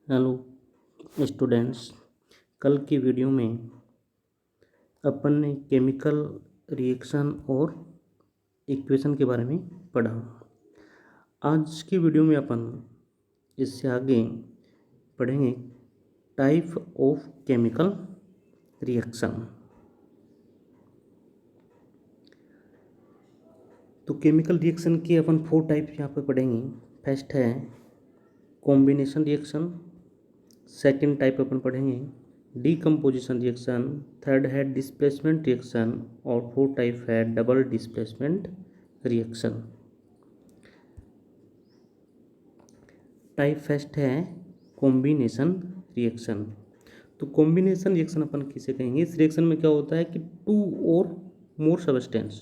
Hello students. कल की video में अपन ने केमिकल रिएक्शन और इक्वेशन के बारे में पढ़ा। आज की वीडियो में अपन इससे आगे पढ़ेंगे टाइप ऑफ केमिकल रिएक्शन। तो केमिकल रिएक्शन के अपन 4 टाइप यहाँ पे पढ़ेंगे। फर्स्ट है कॉम्बिनेशन रिएक्शन, सेकंड टाइप अपन पढ़ेंगे डीकम्पोजिशन रिएक्शन, थर्ड है डिस्प्लेसमेंट रिएक्शन और फोर्थ टाइप है double displacement reaction. Type first है कॉम्बिनेशन रिएक्शन। तो कॉम्बिनेशन रिएक्शन अपन किसे कहेंगे? इस रिएक्शन में क्या होता है कि 2 और मोर सब्सटेंस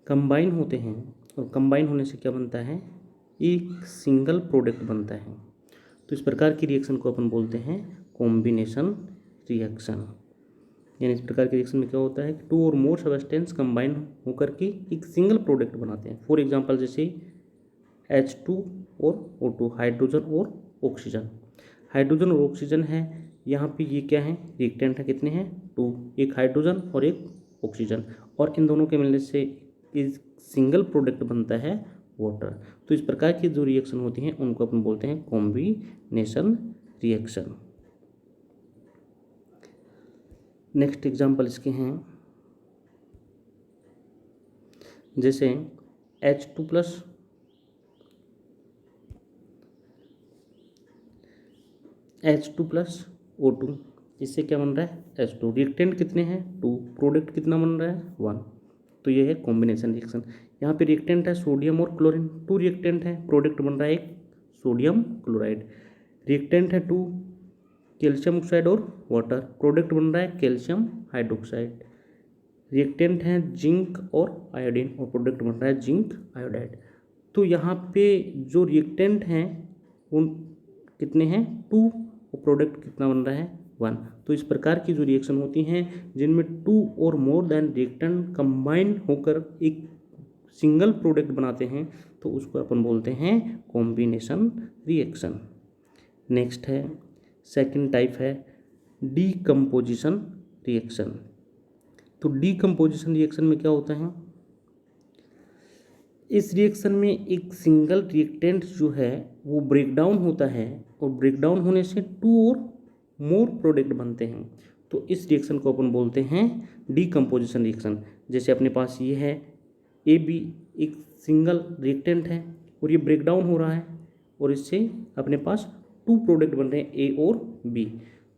कंबाइन होते हैं और कंबाइन होने से क्या बनता है? एक सिंगल प्रोडक्ट बनता है। तो इस प्रकार की रिएक्शन को अपन बोलते हैं कॉम्बिनेशन रिएक्शन। यानी इस प्रकार के रिएक्शन में क्या होता है कि 2 और मोर सब्सटेंस कंबाइन होकर के एक सिंगल प्रोडक्ट बनाते हैं। फॉर एग्जांपल जैसे H2 और O2, हाइड्रोजन और ऑक्सीजन। हाइड्रोजन और ऑक्सीजन है, यहाँ पे ये क्या है? रिएक्टेंट है। कितने हैं? 2, एक हाइड्रोजन और एक ऑक्सीजन, और इन दोनों के मिलने से इस सिंगल प्रोडक्ट बनता है वाटर। तो इस प्रकार की जो रिएक्शन होती हैं उनको अपन बोलते हैं कॉम्बिनेशन रिएक्शन। नेक्स्ट एग्जांपल इसके हैं जैसे H2 प्लस O2, इससे क्या बन रहा है? H2। रिएक्टेंट कितने हैं? 2, प्रोडक्ट कितना बन रहा है? 1। तो ये है कॉम्बिनेशन रिएक्शन। यहाँ पे रिएक्टेंट है सोडियम और क्लोरीन, 2 रिएक्टेंट है, प्रोडक्ट बन रहा है एक सोडियम क्लोराइड। रिएक्टेंट है 2 कैल्शियम ऑक्साइड और वाटर, प्रोडक्ट बन रहा है कैल्शियम हाइड्रोक्साइड। रिएक्टेंट हैं जिंक और आयोडीन और प्रोडक्ट बन रहा है जिंक आयोडाइड। तो यहाँ पे जो रिएक्टेंट हैं उन कितने हैं? 2 और प्रोडक्ट कितना बन रहा है? 1। तो इस प्रकार की जो रिएक्शन होती हैं जिनमें 2 और मोर देन रिएक्टेंट कंबाइन होकर एक सिंगल प्रोडक्ट बनाते हैं तो उसको अपन बोलते हैं कॉम्बिनेशन रिएक्शन। नेक्स्ट है सेकंड टाइप है डीकम्पोजिशन रिएक्शन। तो डीकम्पोजिशन रिएक्शन में क्या होता है? इस रिएक्शन में एक सिंगल रिएक्टेंट जो है वो ब्रेक डाउन होता है और ब्रेक डाउन होने से 2 और मोर प्रोडक्ट बनते हैं। तो इस रिएक्शन को अपन बोलते हैं डीकम्पोजिशन रिएक्शन। जैसे अपने पास ये है AB, एक सिंगल रिएक्टेंट है और ये ब्रेक डाउन हो रहा है और इससे अपने पास 2 प्रोडक्ट बन रहे हैं A और B।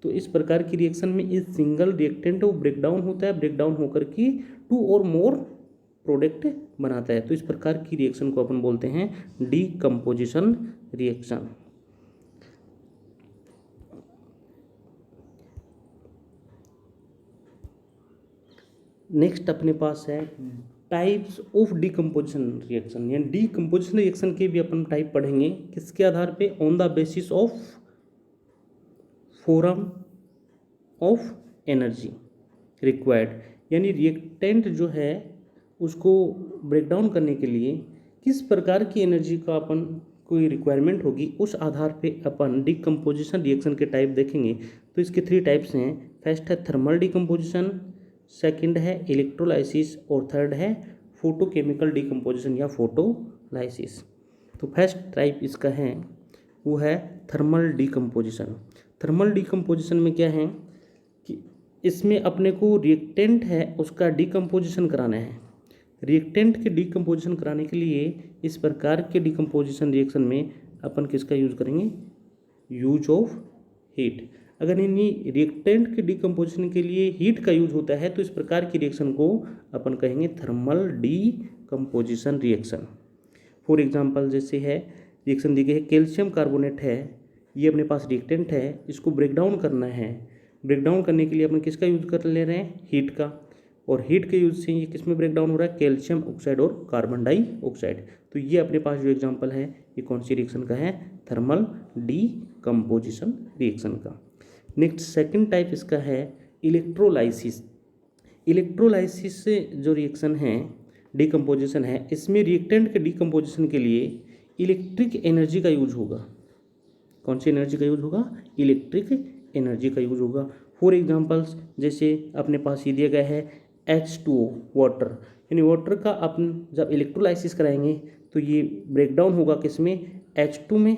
तो इस प्रकार की रिएक्शन में इस सिंगल रिएक्टेंट वो ब्रेक डाउन होता है, ब्रेक डाउन होकर के 2 और मोर प्रोडक्ट बनाता है। तो इस प्रकार की रिएक्शन को अपन बोलते हैं डीकम्पोजिशन रिएक्शन। नेक्स्ट अपने पास है टाइप्स ऑफ डीकम्पोजिशन रिएक्शन। यानी डीकम्पोजिशन रिएक्शन के भी अपन टाइप पढ़ेंगे। किसके आधार पे? On the basis of form of energy required. यानी रिएक्टेंट जो है उसको ब्रेक डाउन करने के लिए किस प्रकार की एनर्जी का अपन कोई रिक्वायरमेंट होगी, उस आधार पे अपन डीकम्पोजिशन रिएक्शन के टाइप देखेंगे। तो इसके 3 टाइप्स हैं। फर्स्ट है थर्मल डीकम्पोजिशन, सेकंड है इलेक्ट्रोलाइसिस और थर्ड है फोटोकेमिकल डीकम्पोजिशन या फोटोलाइसिस। तो फर्स्ट टाइप इसका है वो है थर्मल डीकम्पोजिशन। थर्मल डीकम्पोजिशन में क्या है कि इसमें अपने को रिएक्टेंट है उसका डीकम्पोजिशन कराना है। रिएक्टेंट के डीकम्पोजिशन कराने के लिए इस प्रकार के डीकम्पोजिशन रिएक्शन में अपन किसका यूज करेंगे? Use of heat. अगर इन्हीं रिएक्टेंट के डीकम्पोजिशन के लिए हीट का यूज होता है तो इस प्रकार की रिएक्शन को अपन कहेंगे thermal decomposition reaction. For example जैसे है रिएक्शन दी गई है, कैल्शियम कार्बोनेट है, ये अपने पास रिएक्टेंट है, इसको ब्रेक डाउन करना है। ब्रेक डाउन करने के लिए अपन किसका यूज कर ले रहे हैं? हीट का। और हीट के यूज से ये किस में ब्रेक डाउन हो रहा है? कैल्शियम ऑक्साइड और कार्बन डाइऑक्साइड। तो ये अपने पास जो एग्जांपल है ये कौन सी रिएक्शन का है? थर्मल डीकम्पोजिशन रिएक्शन का। नेक्स्ट सेकंड टाइप इसका है इलेक्ट्रोलाइसिस। इलेक्ट्रोलाइसिस से जो रिएक्शन है डीकम्पोजिशन है, इसमें रिएक्टेंट के डीकम्पोजिशन के लिए इलेक्ट्रिक एनर्जी का यूज होगा। कौन सी एनर्जी का यूज होगा? इलेक्ट्रिक एनर्जी का यूज होगा। फॉर एग्जांपल्स जैसे अपने पास ये दिया गया है H2O वाटर, यानी वाटर का अपन जब इलेक्ट्रोलाइसिस कराएंगे तो ये ब्रेक डाउन होगा किस में? H2 में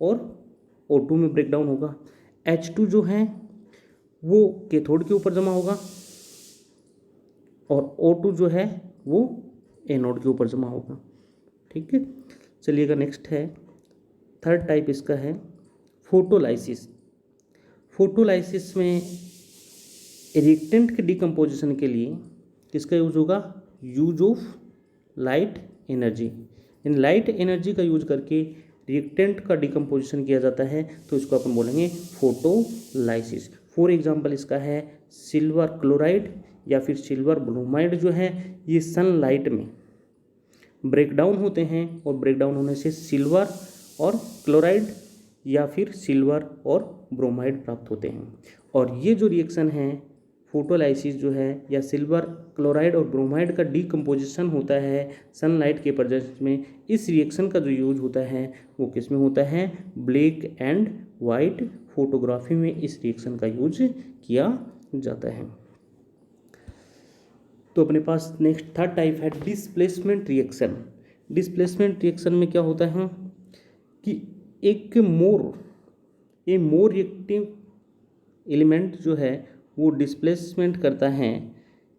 और O2 में ब्रेक डाउन होगा। H2 जो है वो कैथोड के ऊपर जमा होगा और O2 जो है वो एनोड के ऊपर जमा होगा। ठीक है, चलिएगा नेक्स्ट है थर्ड टाइप, इसका है फोटोलाइसिस। फोटोलाइसिस में रिएक्टेंट के डिकम्पोजिशन के लिए किसका यूज होगा? Use of light energy. In light energy का यूज करके रिएक्टेंट का डिकम्पोजिशन किया जाता है, तो इसको अपन बोलेंगे फोटोलाइसिस। फॉर एग्जांपल इसका है सिल्वर क्लोराइड या फिर सिल्वर ब्रोमाइड जो है, ये सनलाइट में ब्रेक डाउन होते हैं और ब्रेक डाउन होने से सिल्वर और क्लोराइड या फिर सिल्वर और ब्रोमाइड प्राप्त होते हैं। और ये जो रिएक्शन है फोटोलाइसिस जो है या सिल्वर क्लोराइड और ब्रोमाइड का डिकम्पोजिशन होता है सनलाइट के प्रेजेंस में, इस रिएक्शन का जो यूज होता है वो किस में होता है? ब्लैक एंड वाइट फोटोग्राफी में इस रिएक्शन का यूज किया जाता है। तो अपने पास नेक्स्ट थर्ड टाइप है डिस्प्लेसमेंट रिएक्शन। डिस्प्लेसमेंट रिएक्शन में क्या होता है कि एक मोर रिएक्टिव एलिमेंट जो है वो डिस्प्लेसमेंट करता है।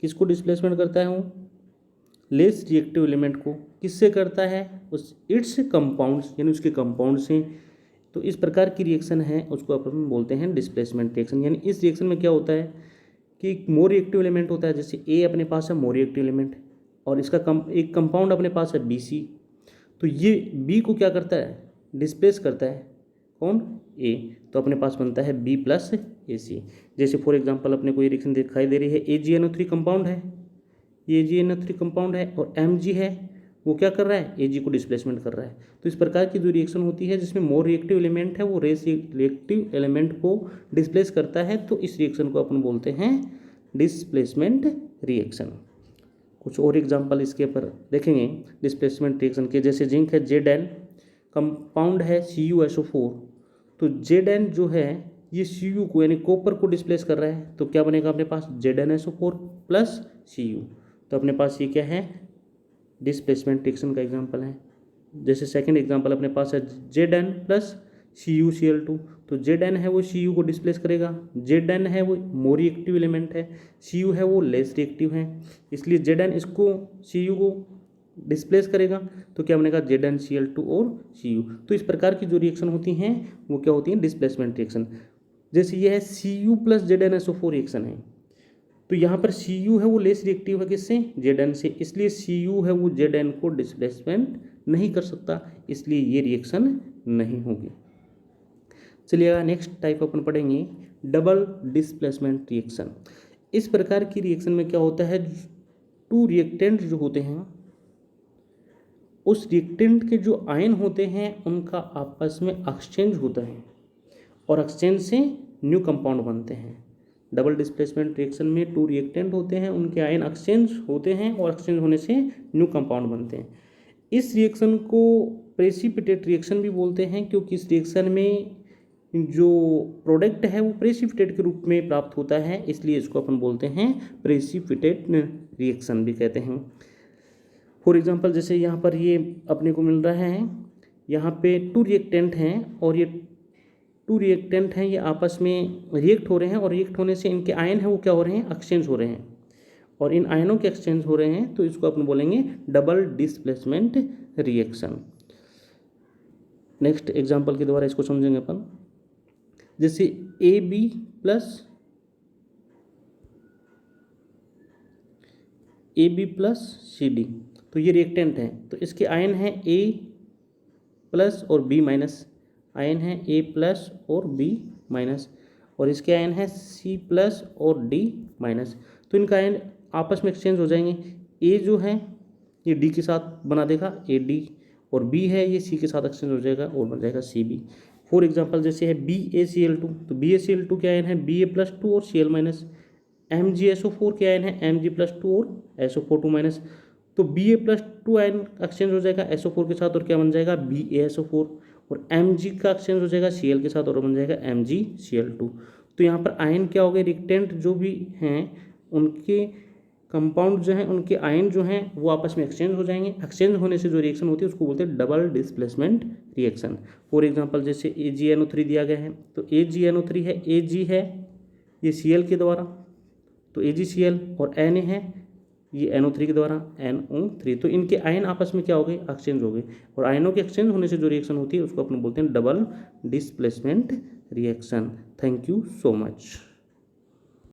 किसको डिस्प्लेसमेंट करता है? वो लेस रिएक्टिव एलिमेंट को। किससे करता है? उस इट्स कंपाउंड्स, यानी उसके कंपाउंड से। तो इस प्रकार की रिएक्शन है उसको अपन बोलते हैं डिस्प्लेसमेंट रिएक्शन। यानी इस रिएक्शन में क्या होता है कि एक मोर रिएक्टिव एलिमेंट होता है, जैसे ए अपने पास है मोर रिएक्टिव एलिमेंट और इसका एक कंपाउंड अपने पास है BC, तो ये बी को क्या करता है? डिस्प्लेस करता है। कौन? ए। तो अपने पास बनता है B + AC। जैसे फॉर एग्जांपल अपने को ये रिएक्शन दिखाई दे रही है, AgNO3 कंपाउंड है, ये AgNO3 कंपाउंड है और Mg है, वो क्या कर रहा है? Ag को डिस्प्लेसमेंट कर रहा है। तो इस प्रकार की जो रिएक्शन होती है जिसमें मोर रिएक्टिव एलिमेंट है वो रेस रिएक्टिव एलिमेंट को डिस्प्लेस करता है, तो इस रिएक्शन को अपन बोलते हैं डिस्प्लेसमेंट रिएक्शन। कुछ और एग्जांपल इसके ऊपर देखेंगे डिस्प्लेसमेंट रिएक्शन के, जैसे जिंक है Zn, कंपाउंड है CuSO4, तो Zn जो है ये Cu को यानी कॉपर को डिस्प्लेस कर रहा है, तो क्या बनेगा अपने पास? ZnSO4 + Cu। तो अपने पास ये क्या है? डिस्प्लेसमेंट रिएक्शन का एग्जांपल है। जैसे सेकंड एग्जांपल अपने पास है Zn + CuCl2, तो Zn है वो Cu को डिस्प्लेस करेगा। Zn है वो मोर रिएक्टिव एलिमेंट है, Cu है वो लेस रिएक्टिव है, इसलिए Zn इसको Cu को डिस्प्लेस करेगा, तो क्या बनेगा? ZnCl2 और Cu। तो इस प्रकार की जो रिएक्शन होती हैं वो क्या होती हैं? Displacement reaction. जैसे ये है Cu + ZnSO4 रिएक्शन है, तो यहाँ पर Cu है वो लेस रिएक्टिव है किससे? Zn से, इसलिए Cu है वो Zn को डिस्प्लेसमेंट नहीं कर सकता, इसलिए ये रिएक्शन नहीं होगी। चलिएगा नेक्स्ट टाइप अपन पढ़ेंगे डबल डिस्प्लेसमेंट रिएक्शन। इस प्रकार की रिएक्शन में क्या होता है? टू रिएक्टेंट जो होते हैं उस रिएक्टेंट के जो आयन होते हैं उनका आपस में एक्सचेंज होता है और एक्सचेंज से न्यू कंपाउंड बनते हैं। डबल डिस्प्लेसमेंट रिएक्शन में टू रिएक्टेंट होते हैं, उनके आयन एक्सचेंज होते हैं और एक्सचेंज होने से न्यू कंपाउंड बनते हैं। इस रिएक्शन को प्रेसिपिटेट रिएक्शन भी बोलते हैं, क्योंकि इस रिएक्शन में जो प्रोडक्ट है वो प्रेसिपिटेट के रूप में प्राप्त होता है, इसलिए इसको अपन बोलते हैं प्रेसिपिटेट रिएक्शन भी कहते हैं। फॉर एग्जांपल जैसे यहाँ पर ये अपने को मिल रहा है, यहाँ पे टू रिएक्टेंट हैं और ये टू रिएक्टेंट हैं, ये आपस में रिएक्ट हो रहे हैं और रिएक्ट होने से इनके आयन हैं वो क्या हो रहे हैं? एक्सचेंज हो रहे हैं, और इन आयनों के एक्सचेंज हो रहे हैं, तो इसको अपन बोलेंगे double displacement reaction. Next example के द्वारा इसको समझेंगे अपन, जैसे AB + CD, तो ये रिएक्टेंट है, तो इसके आयन हैं A+ और B-, आयन है A+ और B-, और इसके आयन है C+ और D-, तो इनका आयन आपस में एक्सचेंज हो जाएंगे। A जो है ये D के साथ बना देगा AD, और B है ये C के साथ एक्सचेंज हो जाएगा और बन जाएगा CB। फॉर एग्जांपल जैसे है BaCl2, तो BaCl2 के आयन है Ba+2 और Cl-, MgSO4 के आयन है Mg+2 और SO4 तो Ba+2 आयन एक्सचेंज हो जाएगा SO4 के साथ और क्या बन जाएगा? BaSO4, और Mg का एक्सचेंज हो जाएगा Cl के साथ और बन जाएगा MgCl2। तो यहाँ पर आयन क्या हो गए, रिएक्टेंट जो भी हैं उनके कंपाउंड जो हैं, उनके आयन जो हैं वो आपस में एक्सचेंज हो जाएंगे। एक्सचेंज होने से जो रिएक्शन होती है उसको बोलते हैं double displacement reaction. For example जैसे AgNO3 दिया गया है, तो AgNO3 है, Ag है ये Cl के द्वारा, तो AgCl, और Na है ये NO3 के द्वारा NO3। तो इनके आयन आपस में क्या हो गए, एक्सचेंज हो गए, और आयनों के एक्सचेंज होने से जो रिएक्शन होती है उसको अपन बोलते हैं double displacement reaction. Thank you so much.